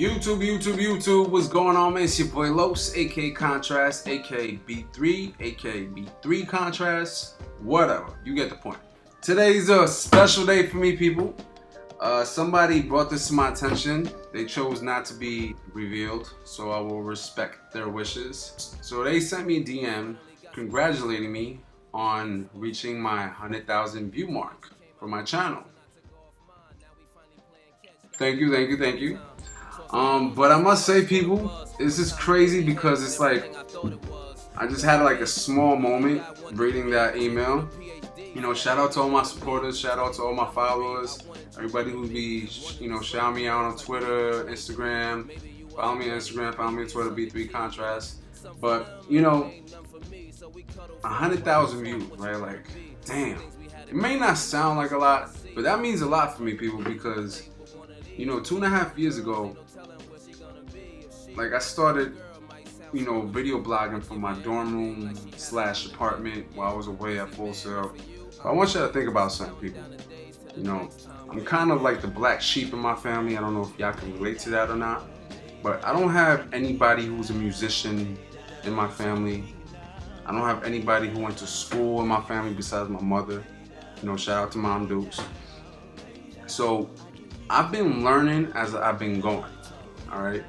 YouTube, what's going on, man? It's your boy Los, aka Contrast, aka B3, aka B3 Contrast, whatever, you get the point. Today's a special day for me, people. Somebody brought this to my attention. They chose not to be revealed, so I will respect their wishes. So they sent me a DM congratulating me on reaching my 100,000 view mark for my channel. Thank you. But I must say, people, this is crazy because it's like, I just had like a small moment reading that email. You know, shout out to all my supporters, shout out to all my followers, everybody who be, you know, shouting me out on Twitter, Instagram. Follow me on Instagram, follow me on Twitter, B3 Contrast. But, you know, 100,000 views, right? Like, damn. It may not sound like a lot, but that means a lot for me, people, because, you know, 2.5 years ago, like, I started, you know, video blogging from my dorm room / apartment while I was away at Full Sail. I want you to think about something, people. You know, I'm kind of like the black sheep in my family. I don't know if y'all can relate to that or not, but I don't have anybody who's a musician in my family. I don't have anybody who went to school in my family besides my mother. You know, shout out to Mom Dukes. So I've been learning as I've been going, all right?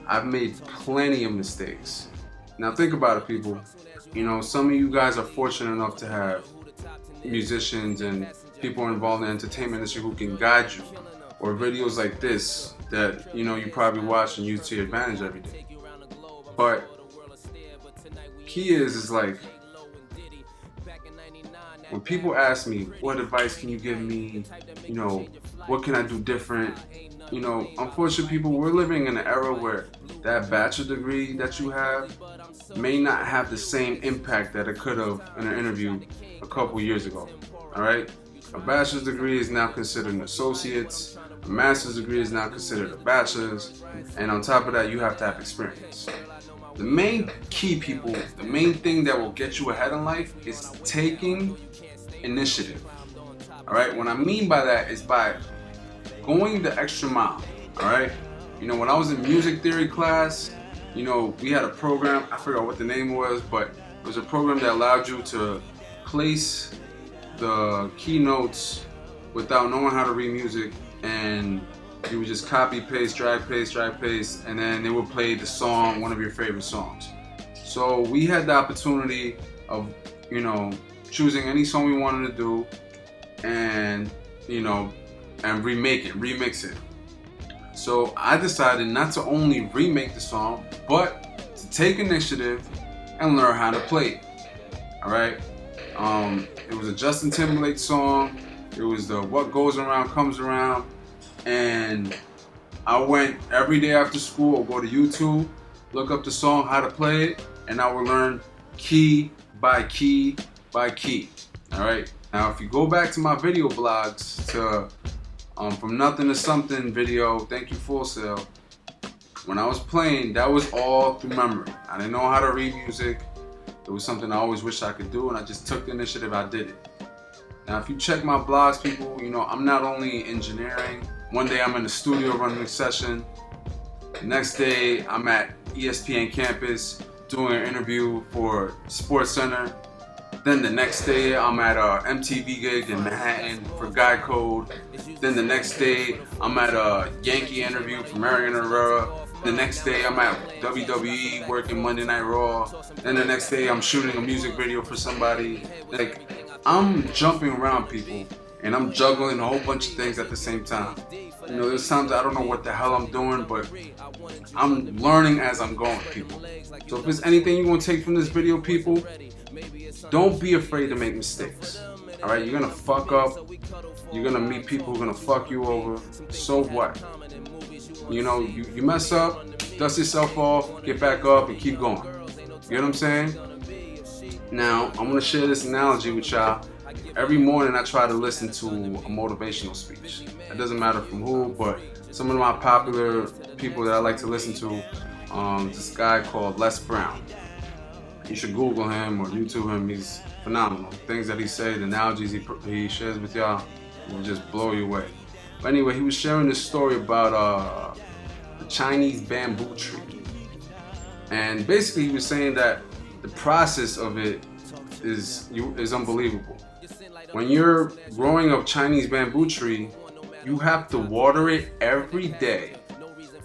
I've made plenty of mistakes. Now think about it, people. You know, some of you guys are fortunate enough to have musicians and people involved in the entertainment industry who can guide you, or videos like this that, you know, you probably watch and use to your advantage every day. But key is like, when people ask me, what advice can you give me? You know, what can I do different? You know, unfortunately, people, we're living in an era where that bachelor degree that you have may not have the same impact that it could have in an interview a couple years ago, all right? A bachelor's degree is now considered an associate's, a master's degree is now considered a bachelor's, and on top of that, you have to have experience. The main key, people, the main thing that will get you ahead in life is taking initiative, all right? What I mean by that is by going the extra mile, all right? You know, when I was in music theory class, you know, we had a program, I forgot what the name was, but it was a program that allowed you to place the keynotes without knowing how to read music, and you would just copy, paste, drag, paste, and then they would play the song, one of your favorite songs. So we had the opportunity of, you know, choosing any song we wanted to do and, you know, and remix it. So I decided not to only remake the song, but to take initiative and learn how to play it. All right. It was a Justin Timberlake song. It was the What Goes Around Comes Around, and I went every day after school. I'll go to YouTube, look up the song, how to play it, and I would learn key by key by key. All right. Now, if you go back to my video blogs, to From Nothing to Something video, thank you Full Sail, when I was playing, that was all through memory. I didn't know how to read music. It was something I always wished I could do, and I just took the initiative, I did it. Now, if you check my blogs, people, you know, I'm not only engineering. One day I'm in the studio running a session. The next day I'm at ESPN campus doing an interview for Sports Center. Then the next day I'm at a MTV gig in Manhattan for Guy Code. Then the next day I'm at a Yankee interview for Marion Herrera. The next day I'm at WWE working Monday Night Raw. Then the next day I'm shooting a music video for somebody. Like, I'm jumping around, people, and I'm juggling a whole bunch of things at the same time. You know, there's times I don't know what the hell I'm doing, but I'm learning as I'm going, people. So if there's anything you want to take from this video, people, don't be afraid to make mistakes. All right, you're gonna fuck up. You're gonna meet people who are gonna fuck you over. So what? You know, you mess up, dust yourself off, get back up, and keep going. You get what I'm saying? Now, I'm gonna share this analogy with y'all. Every morning I try to listen to a motivational speech. It doesn't matter from who, but some of my popular people that I like to listen to, this guy called Les Brown. You should Google him or YouTube him. He's phenomenal. Things that he says, the analogies he shares with y'all will just blow you away. But anyway, he was sharing this story about the Chinese bamboo tree. And basically he was saying that the process of it is unbelievable. When you're growing a Chinese bamboo tree, you have to water it every day.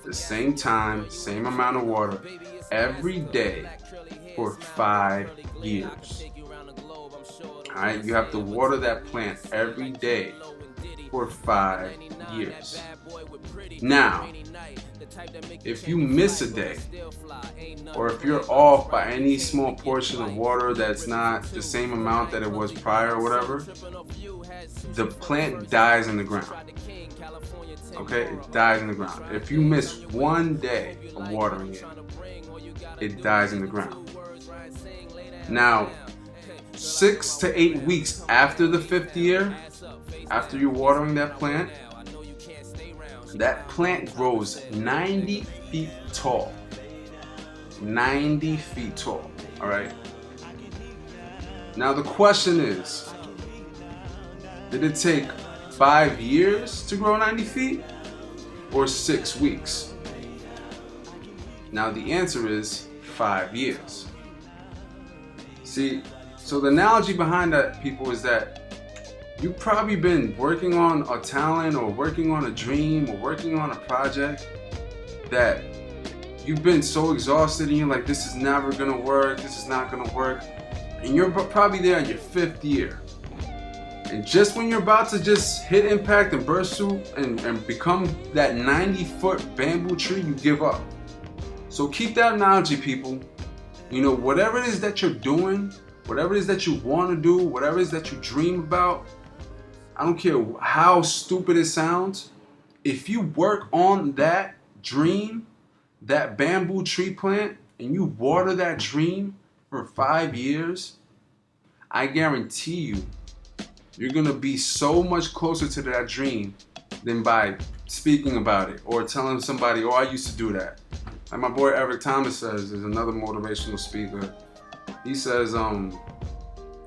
The same time, same amount of water, every day for 5 years. Alright, you have to water that plant every day for 5 years. Now, if you miss a day, or if you're off by any small portion of water that's not the same amount that it was prior or whatever, the plant dies in the ground. Okay, it dies in the ground. If you miss one day of watering it, it dies in the ground. Now, 6 to 8 weeks after the 5th year, after you're watering that plant grows 90 feet tall. 90 feet tall, all right? Now the question is, did it take 5 years to grow 90 feet or 6 weeks? Now the answer is 5 years. See, so the analogy behind that, people, is that you've probably been working on a talent or working on a dream or working on a project that you've been so exhausted and you're like, this is never gonna work, this is not gonna work. And you're probably there in your 5th year. And just when you're about to just hit impact and burst through and become that 90-foot bamboo tree, you give up. So keep that analogy, people. You know, whatever it is that you're doing, whatever it is that you want to do, whatever it is that you dream about, I don't care how stupid it sounds, if you work on that dream, that bamboo tree plant, and you water that dream for 5 years, I guarantee you, you're gonna be so much closer to that dream than by speaking about it or telling somebody, oh, I used to do that. Like my boy Eric Thomas says, is another motivational speaker. He says,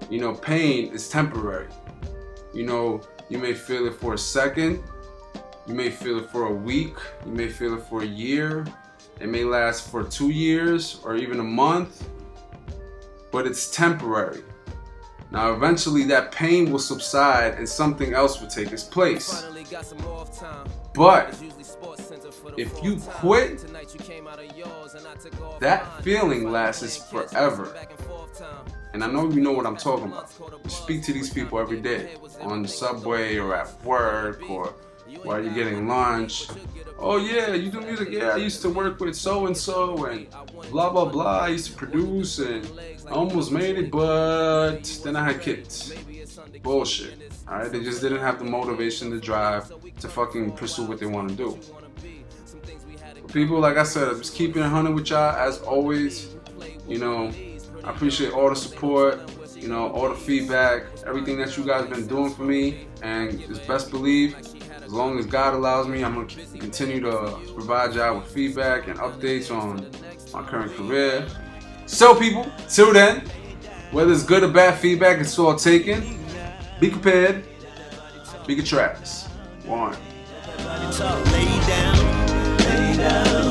you know, pain is temporary. You know, you may feel it for a second, you may feel it for a week, you may feel it for a year, it may last for 2 years or even a month, but it's temporary. Now eventually that pain will subside and something else will take its place. But if you quit, that feeling lasts forever. And I know you know what I'm talking about. You speak to these people every day on the subway or at work or while you're getting lunch. Oh yeah, you do music? Yeah, I used to work with so-and-so and blah blah blah. I used to produce and I almost made it, but then I had kids. Bullshit. Alright, they just didn't have the motivation to drive to fucking pursue what they want to do. But people, like I said, I'm just keeping it 100 with y'all as always. You know, I appreciate all the support, you know, all the feedback, everything that you guys been doing for me, and just best believe, as long as God allows me, I'm going to continue to provide y'all with feedback and updates on my current career. So people, till then, whether it's good or bad feedback, it's all taken. Be prepared, be good tracks. One. Lay down.